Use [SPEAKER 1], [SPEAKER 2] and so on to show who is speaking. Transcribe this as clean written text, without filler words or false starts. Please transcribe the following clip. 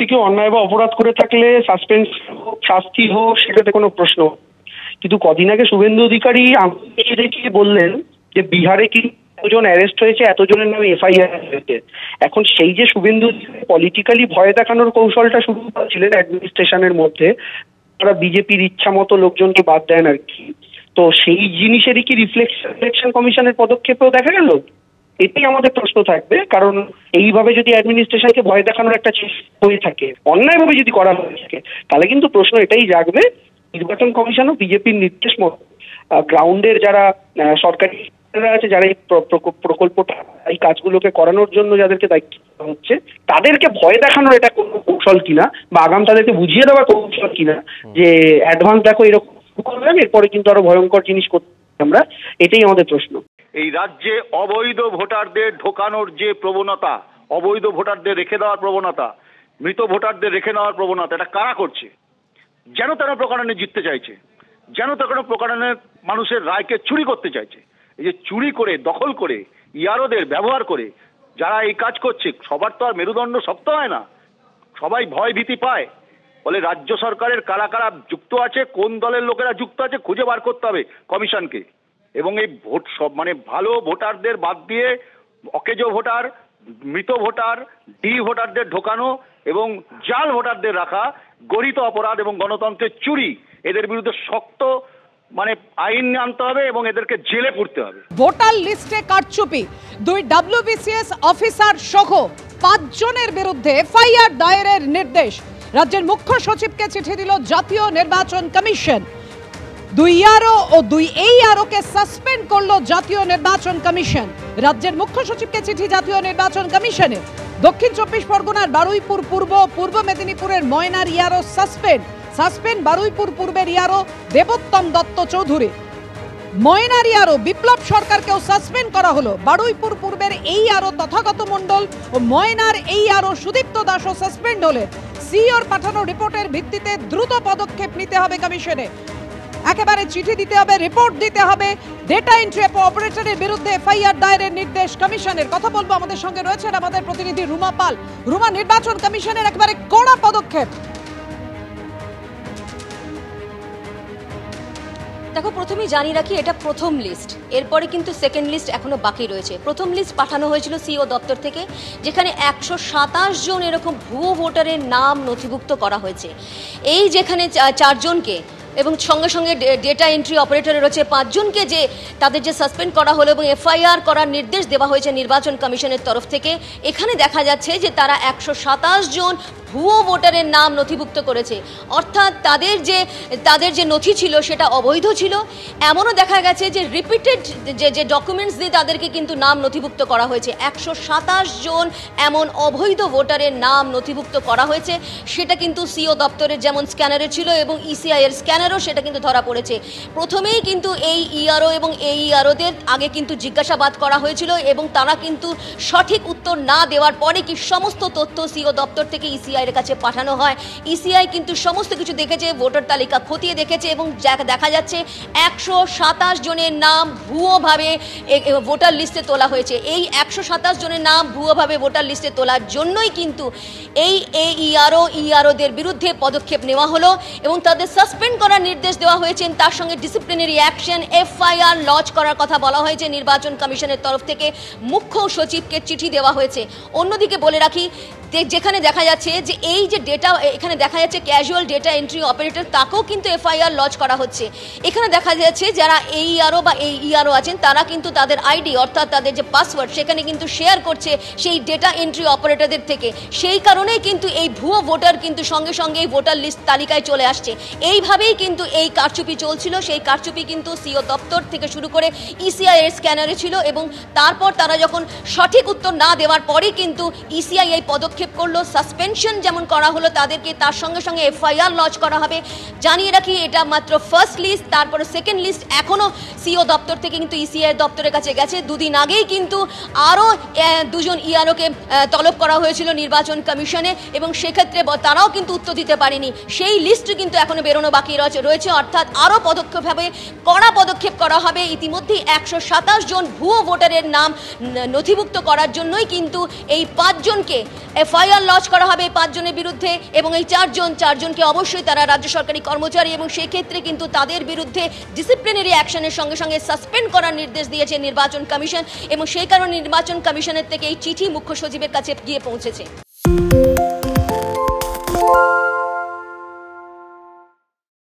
[SPEAKER 1] থেকে অন্যায় বা অপরাধ করে থাকলে সাসপেন্স হোক, শাস্তি হোক, সেটাতে কোনো প্রশ্ন। কিন্তু কদিন আগে শুভেন্দু অধিকারী আমাকে দেখিয়ে বললেন যে বিহারে কি এতজন অ্যারেস্ট হয়েছে, এতজনের নামে এফআইআর হয়েছে। এখন সেই যে শুভেন্দু পলিটিক্যালি ভয় দেখানোর কৌশলটা শুরু করেছিলেন অ্যাডমিনিস্ট্রেশনের মধ্যে, তারা বিজেপির ইচ্ছা মতো লোকজনকে বাদ দেন আর কি, তো সেই জিনিসেরই কি রিফ্লেকশন কমিশনের পদক্ষেপেও দেখা গেল? এটাই আমাদের প্রশ্ন থাকবে। কারণ এইভাবে যদি অ্যাডমিনিস্ট্রেশনকে ভয় দেখানোর একটা চেষ্টা হয়ে থাকে, অন্যায়ভাবে যদি করা হয়ে থাকে, তাহলে কিন্তু প্রশ্ন এটাই জাগবে, নির্বাচন কমিশনও বিজেপির নির্দেশ মতো গ্রাউন্ডের যারা সরকারি আছে, যারা এই প্রকল্পটা, এই কাজগুলোকে করানোর জন্য যাদেরকে দায়িত্ব হচ্ছে, তাদেরকে ভয় দেখানোর এটা কোনো কৌশল কিনা, বা আগাম তাদেরকে বুঝিয়ে দেওয়ার কৌশল কিনা যে অ্যাডভান্স দেখো এরকম করবেন, এরপরে কিন্তু আরো ভয়ঙ্কর জিনিস করতে আমরা। এটাই আমাদের প্রশ্ন।
[SPEAKER 2] এই রাজ্যে অবৈধ ভোটারদের ঢোকানোর যে প্রবণতা, অবৈধ ভোটারদের রেখে দেওয়ার প্রবণতা, মৃত ভোটারদের রেখে নেওয়ার প্রবণতা, এটা কারা করছে? যেন তেন প্রকারণে জিততে চাইছে, যেন তেন প্রকারণে মানুষের রায়কে চুরি করতে চাইছে। এই যে চুরি করে, দখল করে, ইয়ারোদের ব্যবহার করে যারা এই কাজ করছে, সবার তো আর মেরুদণ্ড শক্ত হয় না, সবাই ভয় ভীতি পায়। বলে রাজ্য সরকারের কারা কারা যুক্ত আছে, কোন দলের লোকেরা যুক্ত আছে খুঁজে বার করতে হবে কমিশনকে। এবং এই ভোট সব মানে ভালো ভোটারদের বাদ দিয়ে অকেজো ভোটার, মৃত ভোটার, ডি ভোটারদের ঢোকানো এবং জাল ভোটারদের রাখা গরিত অপরাধ এবং গণতন্ত্রের চুরি। এদের বিরুদ্ধে শক্ত মানে আইন আনতে হবে এবং এদেরকে জেলে পুরতে হবে।
[SPEAKER 3] ভোটার লিস্টে কারচুপি, 2 WBCS অফিসার সহ 5 জনের বিরুদ্ধে এফআইআর দায়েরের নির্দেশ। রাজ্যের মুখ্য সচিবকে চিঠি দিল জাতীয় নির্বাচন কমিশন। 2 ইয়ারো ও 2 AROকে সাসপেন্ড করলো জাতীয় নির্বাচন কমিশন। রাজ্যের মুখ্য সচিবকে চিঠি জাতীয় নির্বাচন কমিশনে। দক্ষিণ 24 পরগনার বারুইপুর পূর্ব মেদিনীপুরের ময়নার ইয়ারো সাসপেন্ড বারুইপুর পূর্বের ইয়ারো দেবোত্তম দত্ত চৌধুরী। ময়নার ইয়ারো বিপ্লব সরকারকেও সাসপেন্ড করা হলো। বারুইপুর পূর্বের এই আরো তথাগত মণ্ডল ও ময়নার এই আরো সুদীপ্ত দাসও সাসপেন্ড হলেন। সিওর পাঠানো রিপোর্টের ভিত্তিতে দ্রুত পদক্ষেপ নিতে হবে কমিশনে। একেবারে চিঠি দিতে হবে, রিপোর্ট দিতে হবে। ডেটা এন্ট্রি অপারেটরের বিরুদ্ধে এফআইআর দায়েরের নির্দেশ কমিশনের। কথা বলবো, আমাদের সঙ্গে রয়েছেন আমাদের প্রতিনিধি রুমা পাল। রুমা, নির্বাচন কমিশনের একেবারে কড়া পদক্ষেপ।
[SPEAKER 4] দেখো, প্রথমেই জানিয়ে রাখি এটা প্রথম লিস্ট, এরপরে কিন্তু সেকেন্ড লিস্ট এখনো বাকি রয়েছে। প্রথম লিস্ট পাঠানো হয়েছিল সিও দপ্তর থেকে, যেখানে 127 জন এরকম ভুয়ো ভোটারের নাম নথিভুক্ত করা হয়েছে। এই যেখানে 4 জনকে এবং সঙ্গে সঙ্গে ডেটা এন্ট্রি অপারেটরে রয়েছে 5 জনকে যে তাদের যে সাসপেন্ড করা হলো এবং এফআইআর করার নির্দেশ দেওয়া হয়েছে নির্বাচন কমিশনের তরফ থেকে। এখানে দেখা যাচ্ছে যে তারা 127 জন ভুয়ো ভোটারের নাম নথিভুক্ত করেছে, অর্থাৎ তাদের যে নথি ছিল সেটা অবৈধ ছিল। এমনও দেখা গেছে যে রিপিটেড যে ডকুমেন্টস দিয়ে তাদেরকে কিন্তু নাম নথিভুক্ত করা হয়েছে। 127 জন এমন অবৈধ ভোটারের নাম নথিভুক্ত করা হয়েছে। সেটা কিন্তু সিও দপ্তরের যেমন স্ক্যানারে ছিল এবং ইসিআই এর স্ক্যানারও সেটা কিন্তু ধরা পড়েছে। প্রথমেই কিন্তু এই ইআরও এবং এই ইআরওদের আগে কিন্তু জিজ্ঞাসাবাদ করা হয়েছিল এবং তারা কিন্তু সঠিক উত্তর না দেওয়ার পরে কি সমস্ত তথ্য সিও দপ্তর থেকে ইসিআই এর কাছে পাঠানো হয়। ইসিআই কিন্তু সমস্ত কিছু দেখেছে, ভোটার তালিকা খতিয়ে দেখেছে এবং দেখা যাচ্ছে 127 জনের নাম ভুয়োভাবে ভোটার লিস্টে তোলা হয়েছে। এই 127 জনের নাম ভুয়োভাবে ভোটার লিস্টে তোলার জন্যই কিন্তু এই ইআরওদের বিরুদ্ধে পদক্ষেপ নেওয়া হলো এবং তাদের সাসপেন্ড করার নির্দেশ দেওয়া হয়েছে। তার সঙ্গে ডিসিপ্লিনারি অ্যাকশন, এফআইআর লঞ্চ করার কথা বলা হয়েছে নির্বাচন কমিশনের তরফ থেকে। মুখ্য সচিবকে চিঠি দেওয়া হয়েছে। অন্যদিকে বলে রাখি, যেখানে দেখা যাচ্ছে যে এই যে ডেটা, এখানে দেখা যাচ্ছে ক্যাজুয়াল ডেটা এন্ট্রি অপারেটর, তাকেও কিন্তু এফআইআর লঞ্চ করা হচ্ছে। এখানে দেখা যাচ্ছে যারা এই ইআরও বা এই ইআরও আছেন তারা কিন্তু তাদের আইডি অর্থাৎ তাদের যে পাসওয়ার্ড সেখানে কিন্তু শেয়ার করছে সেই ডেটা এন্ট্রি অপারেটরদের থেকে। সেই কারণেই কিন্তু এই ভুয়ো ভোটার কিন্তু সঙ্গে সঙ্গে এই ভোটার লিস্ট তালিকায় চলে আসছে। এইভাবেই কিন্তু এই কারচুপি চলছিল। সেই কারচুপি কিন্তু সিও দপ্তর থেকে শুরু করে ইসিআই এর স্ক্যানারে ছিল এবং তারপর তারা যখন সঠিক উত্তর না দেওয়ার পরেই কিন্তু ইসিআই এই পদক্ষেপ করলো। সাসপেনশন যেমন করা হলো তাদেরকে, তার সঙ্গে সঙ্গে এফআইআর লঞ্চ করা হবে। জানিয়ে রাখি এটা মাত্র ফার্স্ট লিস্ট, তারপরে সেকেন্ড লিস্ট এখনো সিও দপ্তর থেকে কিন্তু ইসিআই দপ্তরের কাছে গেছে। দুদিন আগেই কিন্তু আরও 2 জন ইআরওকে তলব করা হয়েছিল নির্বাচন কমিশনে এবং সেক্ষেত্রে তারাও কিন্তু উত্তর দিতে পারেনি। সেই লিস্ট কিন্তু এখনো বেরোনো বাকি রয়েছে, অর্থাৎ আরও পদক্ষেপ হবে, কড়া পদক্ষেপ করা হবে। ইতিমধ্যেই 127 জন ভুয়ো ভোটারের নাম নথিভুক্ত করার জন্যই কিন্তু এই 5 জনকে এফআইআর লঞ্চ করা হবে 5 জনের বিরুদ্ধে এবং এই চারজনকে অবশ্যই তারা রাজ্য সরকারি কর্মচারী এবং সেই ক্ষেত্রে কিন্তু তাদের বিরুদ্ধে ডিসিপ্লিনারি অ্যাকশনের সঙ্গে সঙ্গে সাসপেন্ড করার নির্দেশ দিয়েছে নির্বাচন কমিশন এবং সেই কারণে নির্বাচন কমিশনের থেকে এই চিঠি মুখ্য সচিবের কাছে গিয়ে পৌঁছেছে।